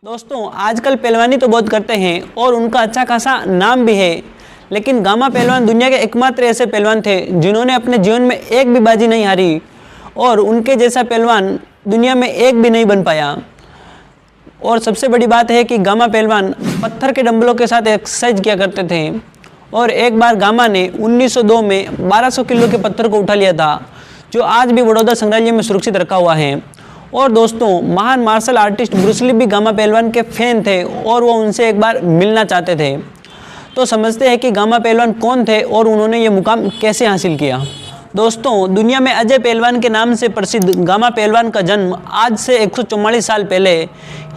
दोस्तों आजकल पहलवानी तो बहुत करते हैं और उनका अच्छा खासा नाम भी है, लेकिन गामा पहलवान दुनिया के एकमात्र ऐसे पहलवान थे जिन्होंने अपने जीवन में एक भी बाजी नहीं हारी और उनके जैसा पहलवान दुनिया में एक भी नहीं बन पाया। और सबसे बड़ी बात है कि गामा पहलवान पत्थर के डंबलों के साथ एक्सरसाइज किया करते थे और एक बार गामा ने 1902 में 1200 किलो के पत्थर को उठा लिया था, जो आज भी बड़ौदा संग्रहालय में सुरक्षित रखा हुआ है। और दोस्तों महान मार्शल आर्टिस्ट ब्रूस ली भी गामा पहलवान के फैन थे और वो उनसे एक बार मिलना चाहते थे। तो समझते हैं कि गामा पहलवान कौन थे और उन्होंने ये मुकाम कैसे हासिल किया। दोस्तों दुनिया में अजय पहलवान के नाम से प्रसिद्ध गामा पहलवान का जन्म आज से 144 साल पहले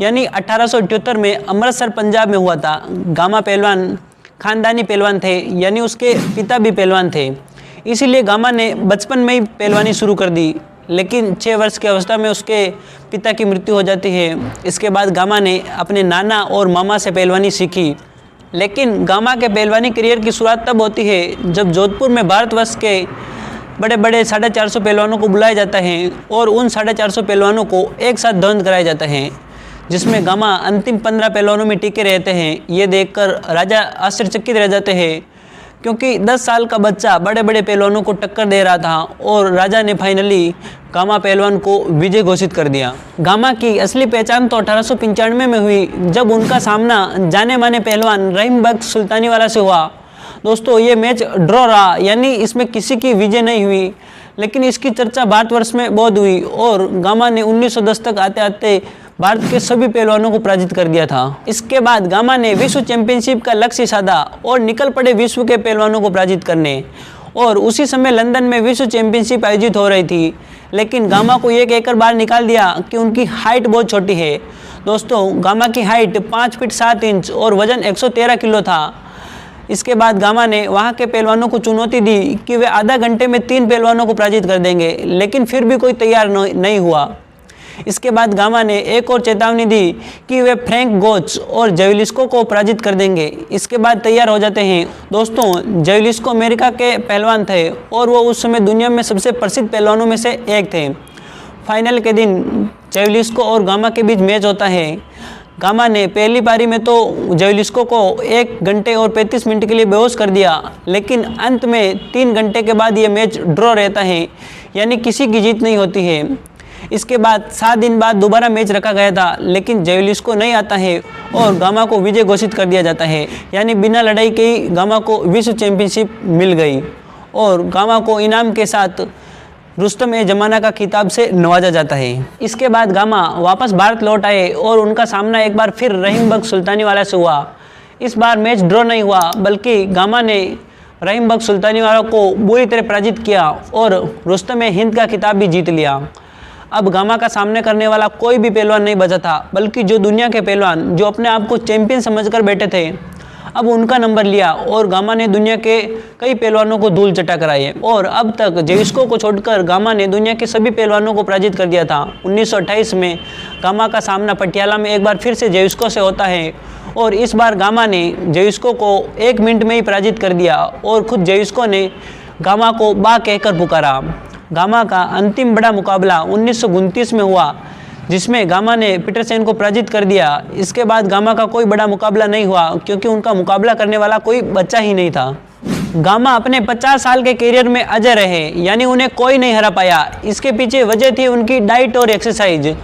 यानी 1878 में अमृतसर पंजाब में हुआ था। गामा पहलवान खानदानी पहलवान थे, यानी उसके पिता भी पहलवान थे, इसीलिए गामा ने बचपन में ही पहलवानी शुरू कर दी। लेकिन 6 वर्ष की अवस्था में उसके पिता की मृत्यु हो जाती है। इसके बाद गामा ने अपने नाना और मामा से पहलवानी सीखी। लेकिन गामा के पहलवानी करियर की शुरुआत तब होती है जब जोधपुर में भारतवर्ष के बड़े बड़े 450 पहलवानों को बुलाया जाता है और उन 450 पहलवानों को एक साथ द्वंद्व कराया जाता है, जिसमें गामा अंतिम 15 पहलवानों में टिके रहते हैं। ये देखकर राजा आश्चर्यचकित रह जाते हैं, क्योंकि 10 साल का बच्चा बड़े बड़े पहलवानों को टक्कर दे रहा था और राजा ने फाइनली गामा पहलवान को विजय घोषित कर दिया। गामा की असली पहचान तो 1895 में हुई, जब उनका सामना जाने माने पहलवान रहीम बख्श सुल्तानी वाला से हुआ। दोस्तों ये मैच ड्रॉ रहा, यानी इसमें किसी की विजय नहीं हुई, लेकिन इसकी चर्चा भारतवर्ष में बहुत हुई और गामा ने 1910 तक आते आते भारत के सभी पहलवानों को पराजित कर दिया था। इसके बाद गामा ने विश्व चैंपियनशिप का लक्ष्य साधा और निकल पड़े विश्व के पहलवानों को पराजित करने। और उसी समय लंदन में विश्व चैंपियनशिप आयोजित हो रही थी, लेकिन गामा को ये कहकर बाहर निकाल दिया कि उनकी हाइट बहुत छोटी है। दोस्तों गामा की हाइट 5 फीट 7 इंच और वजन 113 किलो था। इसके बाद गामा ने वहाँ के पहलवानों को चुनौती दी कि वे आधा घंटे में 3 पहलवानों को पराजित कर देंगे, लेकिन फिर भी कोई तैयार नहीं हुआ। इसके बाद गामा ने एक और चेतावनी दी कि वे फ्रैंक गोच और जेवलिस्को को पराजित कर देंगे। इसके बाद तैयार हो जाते हैं। दोस्तों जेवलिस्को अमेरिका के पहलवान थे और वो उस समय दुनिया में सबसे प्रसिद्ध पहलवानों में से एक थे। फाइनल के दिन जेवलिस्को और गामा के बीच मैच होता है। गामा ने पहली पारी में तो जेवलिस्को को 1 घंटे और 35 मिनट के लिए बेहोश कर दिया, लेकिन अंत में 3 घंटे के बाद ये मैच ड्रॉ रहता है, यानी किसी की जीत नहीं होती है। इसके बाद 7 दिन बाद दोबारा मैच रखा गया था, लेकिन जेवलिस्को नहीं आता है और गामा को विजय घोषित कर दिया जाता है, यानी बिना लड़ाई के ही गामा को विश्व चैंपियनशिप मिल गई और गामा को इनाम के साथ रुस्तम ए जमाना का खिताब से नवाजा जाता है। इसके बाद गामा वापस भारत लौट आए और उनका सामना एक बार फिर रहीम बख्श सुल्तानी वाला से हुआ। इस बार मैच ड्रॉ नहीं हुआ, बल्कि गामा ने रहीम बख्श सुल्तानी वाला को बुरी तरह पराजित किया और रुस्तम ए हिंद का खिताब भी जीत लिया। अब गामा का सामना करने वाला कोई भी पहलवान नहीं बचा था, बल्कि जो दुनिया के पहलवान जो अपने आप को चैंपियन समझकर बैठे थे, अब उनका नंबर लिया और गामा ने दुनिया के कई पहलवानों को धूल चटा कराई और अब तक जेविस्को को छोड़कर गामा ने दुनिया के सभी पहलवानों को पराजित कर दिया था। 1928 में गामा का सामना पटियाला में एक बार फिर से जेविस्को से होता है और इस बार गामा ने जेविस्को को 1 मिनट में ही पराजित कर दिया और खुद जेविस्को ने गामा को बा कहकर पुकारा। गामा का अंतिम बड़ा मुकाबला 1929 में हुआ, जिसमें गामा ने पीटरसन को पराजित कर दिया। इसके बाद गामा का कोई बड़ा मुकाबला नहीं हुआ, क्योंकि उनका मुकाबला करने वाला कोई बच्चा ही नहीं था। गामा अपने 50 साल के करियर में अजय रहे, यानी उन्हें कोई नहीं हरा पाया। इसके पीछे वजह थी उनकी डाइट और एक्सरसाइज।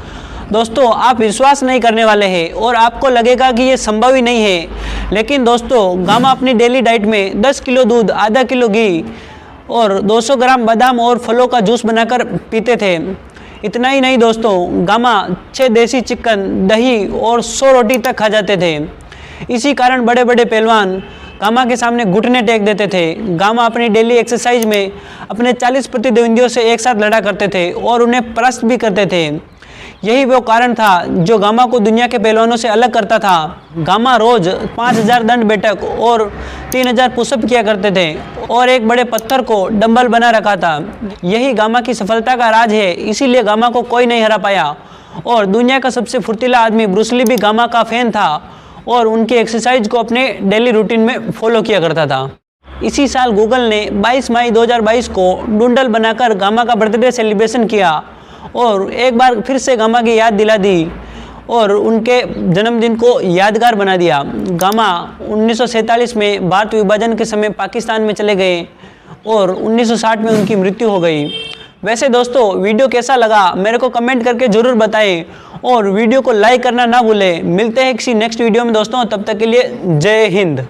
दोस्तों आप विश्वास नहीं करने वाले हैं और आपको लगेगा कि ये संभव ही नहीं है, लेकिन दोस्तों गामा अपनी डेली डाइट में 10 किलो दूध, आधा किलो घी और 200 ग्राम बादाम और फलों का जूस बनाकर पीते थे। इतना ही नहीं दोस्तों, गामा 6 देसी चिकन, दही और 100 रोटी तक खा जाते थे। इसी कारण बड़े बड़े पहलवान गामा के सामने घुटने टेक देते थे। गामा अपनी डेली एक्सरसाइज में अपने 40 प्रतिद्वंदियों से एक साथ लड़ा करते थे और उन्हें परास्त भी करते थे। यही वो कारण था जो गामा को दुनिया के पहलवानों से अलग करता था। गामा रोज 5000 दंड बैठक और 3000 पुशअप किया करते थे और एक बड़े पत्थर को डंबल बना रखा था। यही गामा की सफलता का राज है, इसीलिए गामा को कोई नहीं हरा पाया। और दुनिया का सबसे फुर्तीला आदमी ब्रूस ली भी गामा का फैन था और उनकी एक्सरसाइज को अपने डेली रूटीन में फॉलो किया करता था। इसी साल गूगल ने 22 मई 2022 को डूडल बनाकर गामा का बर्थडे सेलिब्रेशन किया और एक बार फिर से गामा की याद दिला दी और उनके जन्मदिन को यादगार बना दिया। गामा 1947 में भारत विभाजन के समय पाकिस्तान में चले गए और 1960 में उनकी मृत्यु हो गई। वैसे दोस्तों वीडियो कैसा लगा मेरे को कमेंट करके ज़रूर बताएं और वीडियो को लाइक करना ना भूलें। मिलते हैं किसी नेक्स्ट वीडियो में दोस्तों, तब तक के लिए जय हिंद।